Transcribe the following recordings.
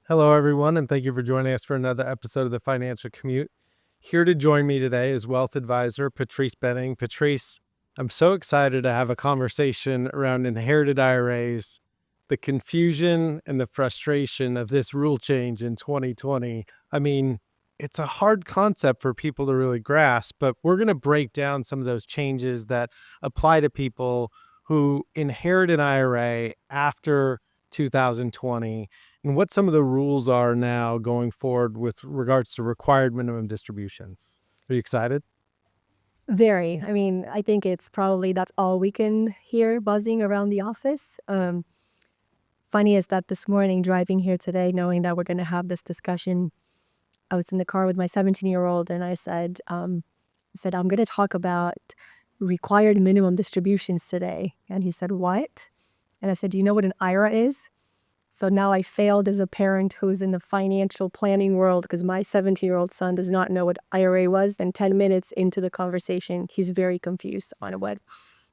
Hello, everyone, and thank you for joining us for another episode of the Financial Commute. Here to join me today is Wealth Advisor Patrice Bening. Patrice, I'm so excited to have a conversation around inherited IRAs, the confusion and the frustration of this rule change in 2020. I mean, it's a hard concept for people to really grasp, but we're going to break down some of those changes that apply to people who inherit an IRA after 2020 and what some of the rules are now going forward with regards to required minimum distributions. Are you excited? Very. I mean, I think it's probably that's all we can hear buzzing around the office. Funny is that this morning, driving here today, knowing that we're going to have this discussion, I was in the car with my 17-year-old and I said, I'm going to talk about required minimum distributions today. And he said, what? And I said, do you know what an IRA is? So now I failed as a parent who's in the financial planning world because my 17-year-old son does not know what IRA was. And 10 minutes into the conversation, he's very confused on what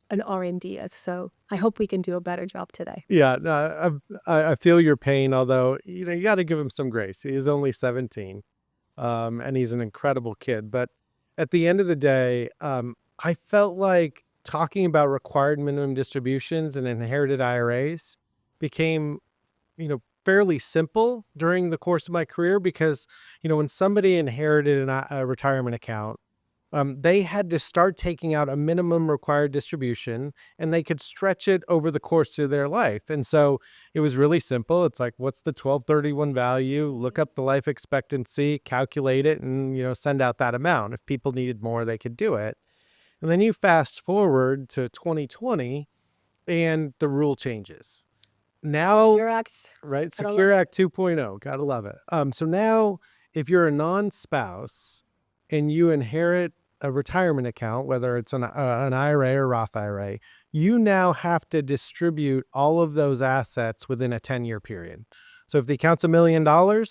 an RMD is. So I hope we can do a better job today. Yeah, no, I feel your pain, although you got to give him some grace. He is only 17, and he's an incredible kid. But at the end of the day, I felt like talking about required minimum distributions and inherited IRAs became fairly simple during the course of my career because, when somebody inherited a retirement account, they had to start taking out a minimum required distribution and they could stretch it over the course of their life. And so it was really simple. It's like, what's the 1231 value? Look up the life expectancy, calculate it, and, send out that amount. If people needed more, they could do it. And then you fast forward to 2020 and the rule changes. Now, Your acts. right? Secure Act 2.0. Gotta love it. So now if you're a non-spouse and you inherit a retirement account, whether it's an IRA or Roth IRA, you now have to distribute all of those assets within a 10-year period. So if the account's $1 million,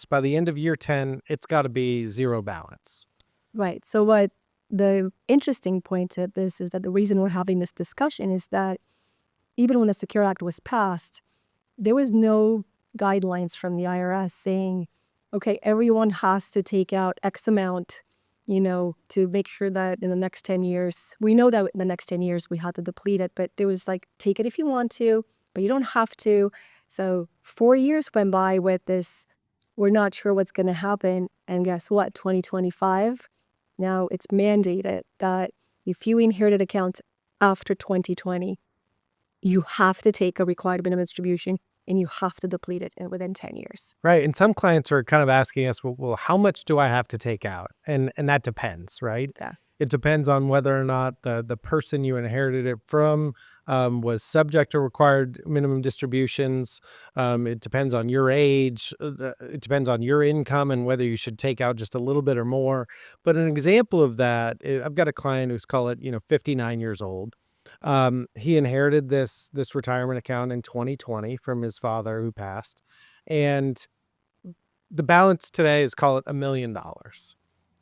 by the end of year 10, it's got to be zero balance. Right. So what the interesting point at this is that the reason we're having this discussion is that even when the Secure Act was passed, there was no guidelines from the IRS saying, okay, everyone has to take out X amount, to make sure that in the next 10 years, we know that in the next 10 years we had to deplete it, but there was like, take it if you want to, but you don't have to. So 4 years went by with this, we're not sure what's going to happen. And guess what? 2025, now it's mandated that if you inherited accounts after 2020, you have to take a required minimum distribution and you have to deplete it within 10 years. Right. And some clients are kind of asking us, well, how much do I have to take out? And that depends, right? Yeah. It depends on whether or not the person you inherited it from was subject to required minimum distributions. It depends on your age. It depends on your income and whether you should take out just a little bit or more. But an example of that, I've got a client who's, call it, 59 years old. He inherited this retirement account in 2020 from his father who passed. And the balance today is, call it, $1 million.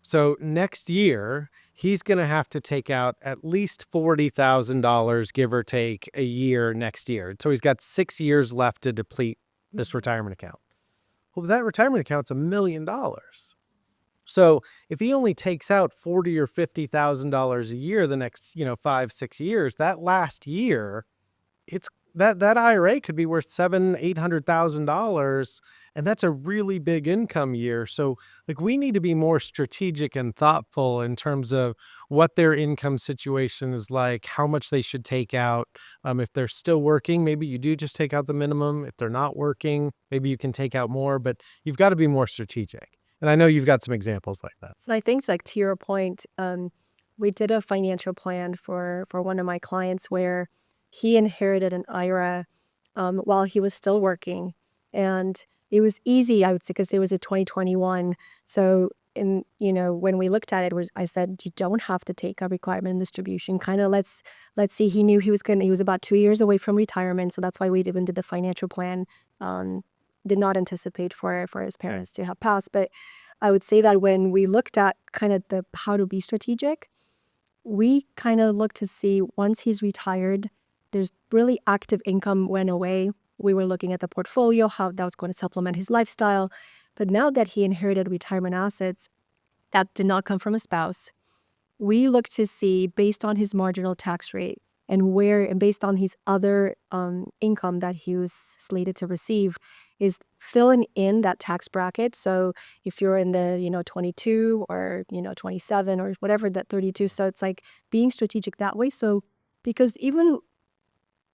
So next year, he's going to have to take out at least $40,000, give or take, a year next year. So he's got 6 years left to deplete this retirement account. Well, that retirement account's $1 million. So if he only takes out $40,000 or $50,000 a year the next, 5-6 years, that last year, it's that IRA could be worth $700,000-$800,000, and that's a really big income year. So we need to be more strategic and thoughtful in terms of what their income situation is like, how much they should take out. If they're still working, maybe you do just take out the minimum. If they're not working, maybe you can take out more, but you've got to be more strategic. And I know you've got some examples like that. So I think, like, to your point, we did a financial plan for one of my clients where he inherited an IRA while he was still working. And it was easy, I would say, because it was a 2021. So when we looked at it, I said, you don't have to take a requirement distribution. Kind of let's see. He knew he was about 2 years away from retirement. So that's why we even did the financial plan. Did not anticipate for his parents to have passed. But I would say that when we looked at kind of the how to be strategic, we kind of looked to see once he's retired, there's really active income went away. we were looking at the portfolio, how that was going to supplement his lifestyle. But now that he inherited retirement assets that did not come from a spouse, we look to see, based on his marginal tax rate and based on his other income that he was slated to receive, is filling in that tax bracket. So if you're in the 22 or 27 or whatever, that 32, so it's like being strategic that way. So because even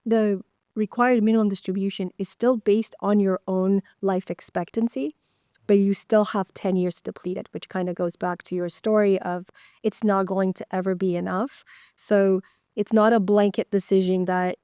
the required minimum distribution is still based on your own life expectancy, but you still have 10 years to deplete it, which kind of goes back to your story of it's not going to ever be enough. So it's not a blanket decision that,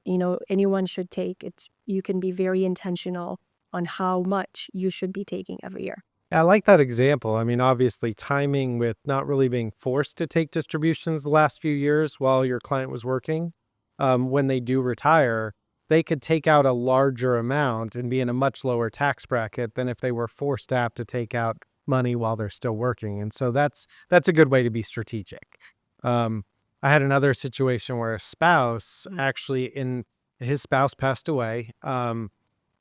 anyone should take. You can be very intentional on how much you should be taking every year. I like that example. I mean, obviously, timing with not really being forced to take distributions the last few years while your client was working, when they do retire, they could take out a larger amount and be in a much lower tax bracket than if they were forced to have to take out money while they're still working. And so that's a good way to be strategic. I had another situation where a spouse his spouse passed away.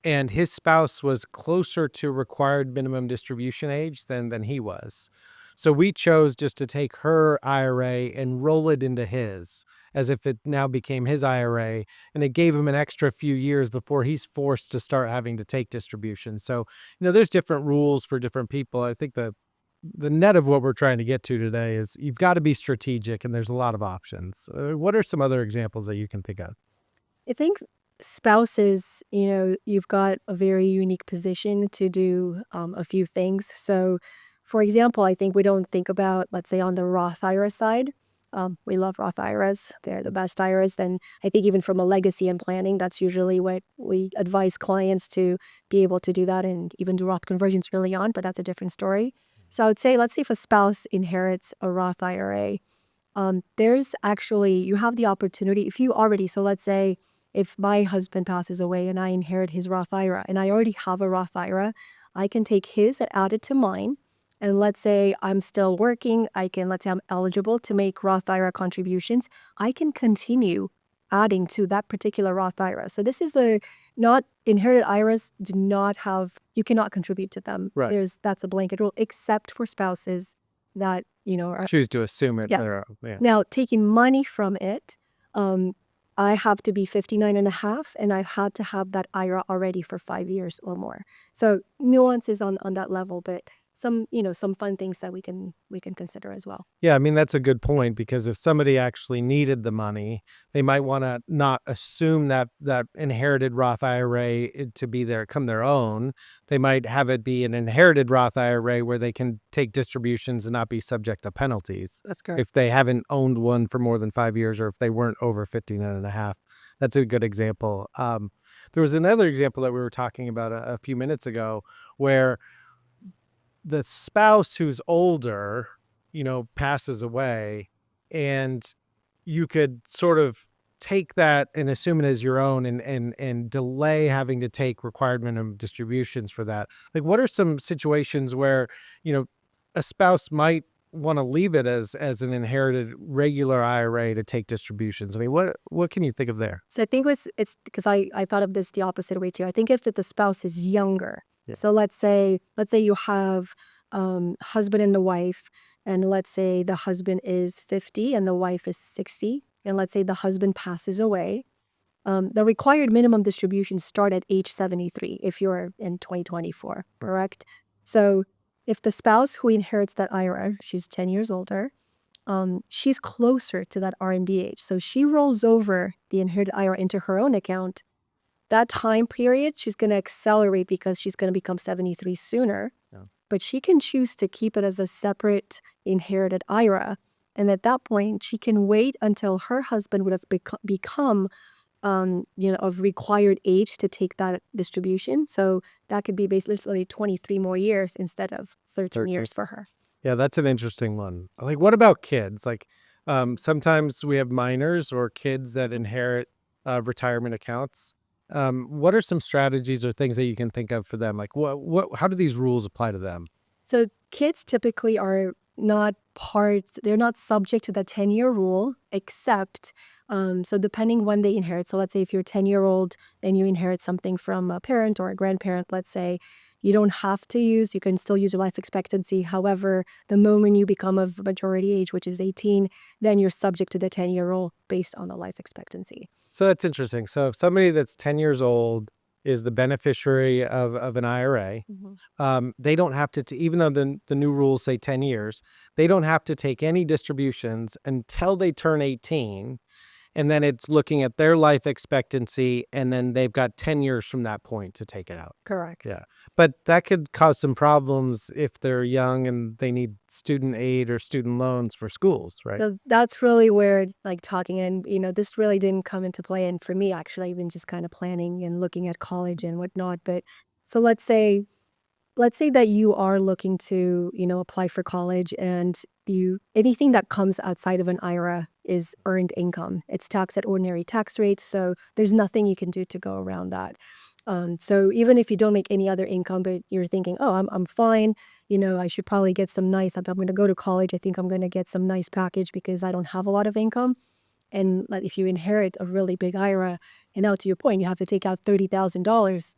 And his spouse was closer to required minimum distribution age than he was. So we chose just to take her IRA and roll it into his, as if it now became his IRA, and it gave him an extra few years before he's forced to start having to take distributions. So, there's different rules for different people. I think the net of what we're trying to get to today is you've got to be strategic, and there's a lot of options. What are some other examples that you can think of? I think spouses, you've got a very unique position to do a few things. So, for example, I think we don't think about, let's say, on the Roth IRA side. We love Roth IRAs. They're the best IRAs. And I think even from a legacy and planning, that's usually what we advise clients to be able to do that and even do Roth conversions early on, but that's a different story. So I would say, let's say if a spouse inherits a Roth IRA, you have the opportunity, so let's say if my husband passes away and I inherit his Roth IRA and I already have a Roth IRA, I can take his and add it to mine. And let's say I'm still working, let's say I'm eligible to make Roth IRA contributions. I can continue adding to that particular Roth IRA. So this is not inherited IRAs you cannot contribute to them. Right. That's a blanket rule, except for spouses that, are Choose to assume it. Yeah. Yeah. Now, taking money from it, I have to be 59 and a half, and I've had to have that IRA already for 5 years or more. So nuances on that level, but some fun things that we can consider as well. Yeah, I mean, that's a good point, because if somebody actually needed the money, they might want to not assume that inherited Roth IRA to be become their own. They might have it be an inherited Roth IRA where they can take distributions and not be subject to penalties. That's correct. If they haven't owned one for more than 5 years, or if they weren't over 59 and a half. That's a good example. There was another example that we were talking about a few minutes ago where the spouse who's older, passes away, and you could sort of take that and assume it as your own and delay having to take required minimum distributions for that. Like, what are some situations where, a spouse might want to leave it as an inherited regular IRA to take distributions? I mean, what can you think of there? So I think it's because I thought of this the opposite way too. I think if the spouse is younger, Yeah. so let's say you have husband and the wife, and let's say the husband is 50 and the wife is 60, and let's say the husband passes away. The required minimum distributions start at age 73 if you're in 2024, correct? So if the spouse who inherits that IRA, she's 10 years older, she's closer to that RMD age. So she rolls over the inherited IRA into her own account. That time period, she's going to accelerate because she's going to become 73 sooner. Yeah. But she can choose to keep it as a separate inherited IRA. And at that point, she can wait until her husband would have become of required age to take that distribution. So that could be basically 23 more years instead of 13 years for her. Yeah, that's an interesting one. Like, what about kids? Like, sometimes we have minors or kids that inherit retirement accounts. What are some strategies or things that you can think of for them? Like, how do these rules apply to them? So kids typically are not they're not subject to the 10-year rule, except, so depending when they inherit. So let's say if you're 10-year-old and you inherit something from a parent or a grandparent, let's say, you don't have to use, you can still use your life expectancy. However, the moment you become of majority age, which is 18, then you're subject to the 10-year rule based on the life expectancy. So that's interesting. So if somebody that's 10 years old is the beneficiary of an IRA, they don't have to, even though the new rules say 10 years, they don't have to take any distributions until they turn 18. And then it's looking at their life expectancy, and then they've got 10 years from that point to take it out. Correct. Yeah. But that could cause some problems if they're young and they need student aid or student loans for schools, right? So that's really where, like, talking, and this really didn't come into play. And for me, actually, I've been just kind of planning and looking at college and whatnot. But so let's say that you are looking to, apply for college, and anything that comes outside of an IRA is earned income. It's taxed at ordinary tax rates, so there's nothing you can do to go around that. So even if you don't make any other income, but you're thinking, oh, I'm fine, I should probably get some nice, I'm going to go to college, I think I'm going to get some nice package because I don't have a lot of income. And like, if you inherit a really big IRA, and now to your point, you have to take out $30,000.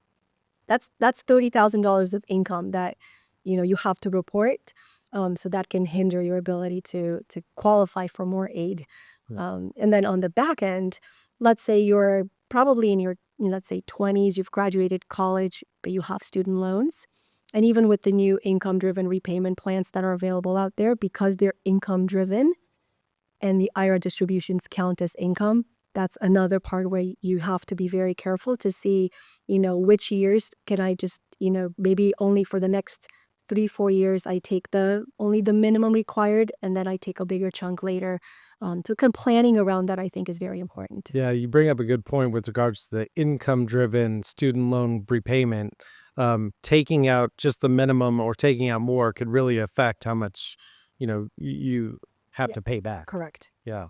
That's $30,000 of income that you have to report. So that can hinder your ability to qualify for more aid. And then on the back end, let's say you're probably in your, let's say 20s, you've graduated college, but you have student loans. And even with the new income-driven repayment plans that are available out there, because they're income-driven and the IRA distributions count as income, that's another part where you have to be very careful to see, which years can I just, maybe only for the next 3-4 years, I take only the minimum required, and then I take a bigger chunk later. So planning around that, I think, is very important. Yeah, you bring up a good point with regards to the income-driven student loan repayment. Taking out just the minimum or taking out more could really affect how much, you have to pay back. Correct. Yeah.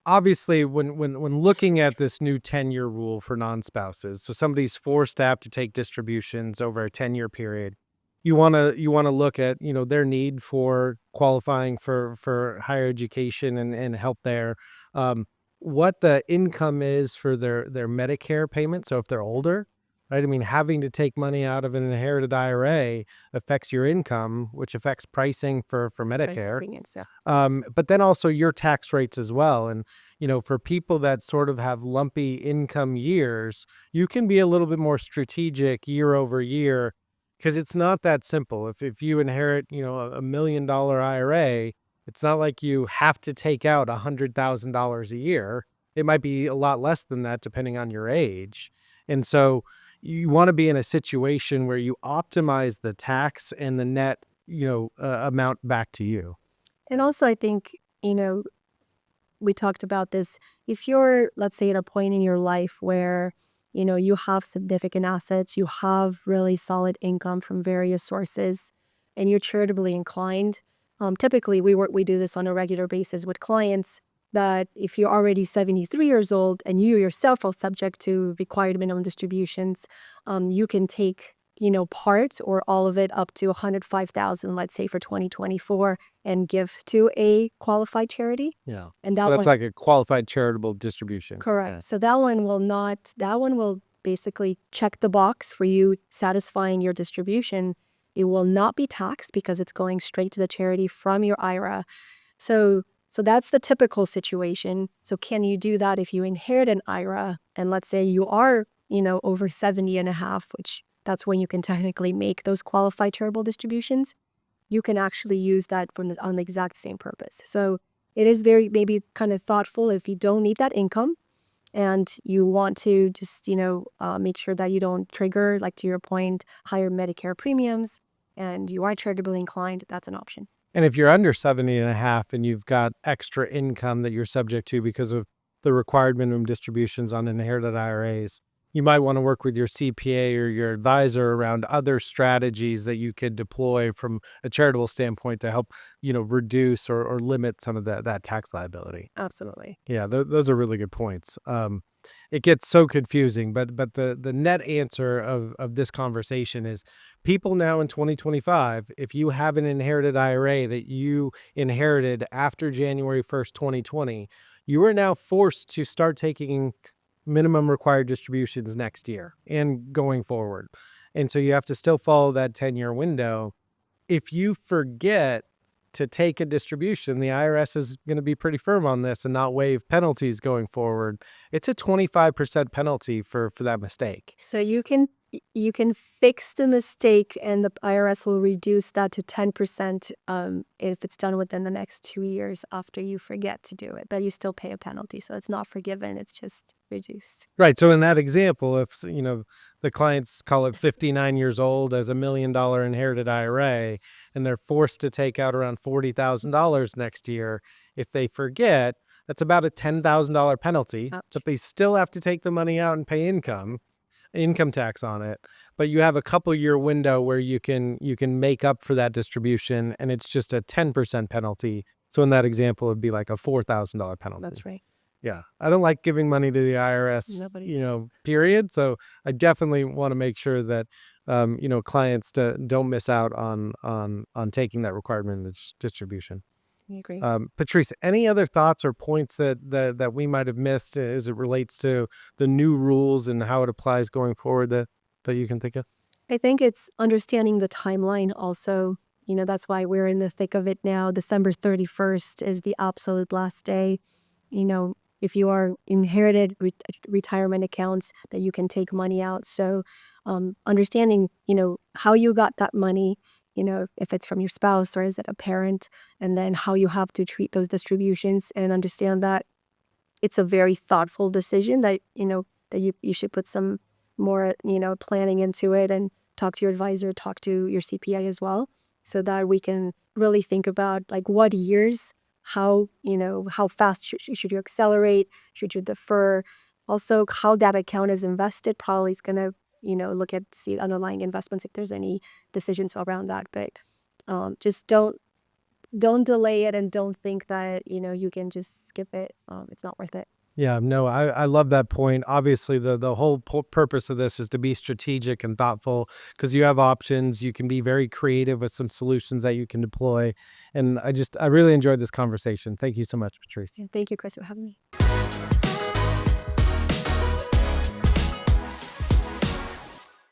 Obviously, when looking at this new 10-year rule for non-spouses, so somebody's forced to have to take distributions over a 10-year period, you want to look at their need for qualifying for higher education and help there, what the income is for their Medicare payment. So if they're older, right? I mean, having to take money out of an inherited IRA affects your income, which affects pricing for Medicare. Convenience, yeah. But then also your tax rates as well. And, for people that sort of have lumpy income years, you can be a little bit more strategic year over year, because it's not that simple. If you inherit, a $1 million IRA, it's not like you have to take out $100,000 a year. It might be a lot less than that depending on your age. And so you want to be in a situation where you optimize the tax and the net, amount back to you. And also, I think, we talked about this. If you're, let's say, at a point in your life where, you have significant assets, you have really solid income from various sources, and you're charitably inclined, typically we do this on a regular basis with clients, that if you're already 73 years old and you yourself are subject to required minimum distributions, you can take part or all of it up to $105,000, let's say for 2024, and give to a qualified charity. Yeah. And So that that's one, like a qualified charitable distribution. correct. Yeah. So that one will basically check the box for you, satisfying your distribution. It will not be taxed because it's going straight to the charity from your IRA. So that's the typical situation. So can you do that if you inherit an IRA, and let's say you are, over 70 and a half, which that's when you can technically make those qualified charitable distributions. You can actually use that on the exact same purpose. So it is very maybe kind of thoughtful if you don't need that income and you want to just, make sure that you don't trigger, like to your point, higher Medicare premiums, and you are charitably inclined, that's an option. And if you're under 70 and a half and you've got extra income that you're subject to because of the required minimum distributions on inherited IRAs, you might want to work with your CPA or your advisor around other strategies that you could deploy from a charitable standpoint to help, reduce or limit some of that tax liability. Absolutely. Yeah, those are really good points. it gets so confusing. But the net answer of this conversation is people now in 2025, if you have an inherited IRA that you inherited after January 1st, 2020, you are now forced to start taking minimum required distributions next year and going forward. And so you have to still follow that 10-year window. If you forget to take a distribution, the IRS is going to be pretty firm on this and not waive penalties going forward. It's a 25% penalty for that mistake. So you can fix the mistake, and the IRS will reduce that to 10% if it's done within the next 2 years after you forget to do it. But you still pay a penalty, so it's not forgiven; it's just reduced. Right. So in that example, if the clients call it 59 years old as $1 million inherited IRA, and they're forced to take out around $40,000 next year, if they forget, that's about a $10,000 penalty. Ouch. But they still have to take the money out and pay income tax on it. But you have a couple year window where you can make up for that distribution, and it's just a 10% penalty. So in that example, it'd be like a $4,000 penalty. That's right. Yeah. I don't like giving money to the IRS, Nobody. period. So I definitely want to make sure that, clients don't miss out on taking that required minimum distribution. I agree. Patrice, any other thoughts or points that we might have missed as it relates to the new rules and how it applies going forward that you can think of? I think it's understanding the timeline also. That's why we're in the thick of it now. December 31st is the absolute last day. If you are inherited retirement accounts that you can take money out. So understanding, how you got that money, if it's from your spouse or is it a parent, and then how you have to treat those distributions, and understand that it's a very thoughtful decision that, that you should put some more, planning into it, and talk to your advisor, talk to your CPA as well, so that we can really think about like what years, how fast should you accelerate, should you defer, also how that account is invested. Probably is going to look at see underlying investments if there's any decisions around that. But just don't delay it, and don't think that you can just skip it. It's not worth it. Yeah, no, I love that point. Obviously, the whole purpose of this is to be strategic and thoughtful, because you have options. You can be very creative with some solutions that you can deploy. And I really enjoyed this conversation. Thank you so much, Patrice. Yeah, thank you, Chris, for having me.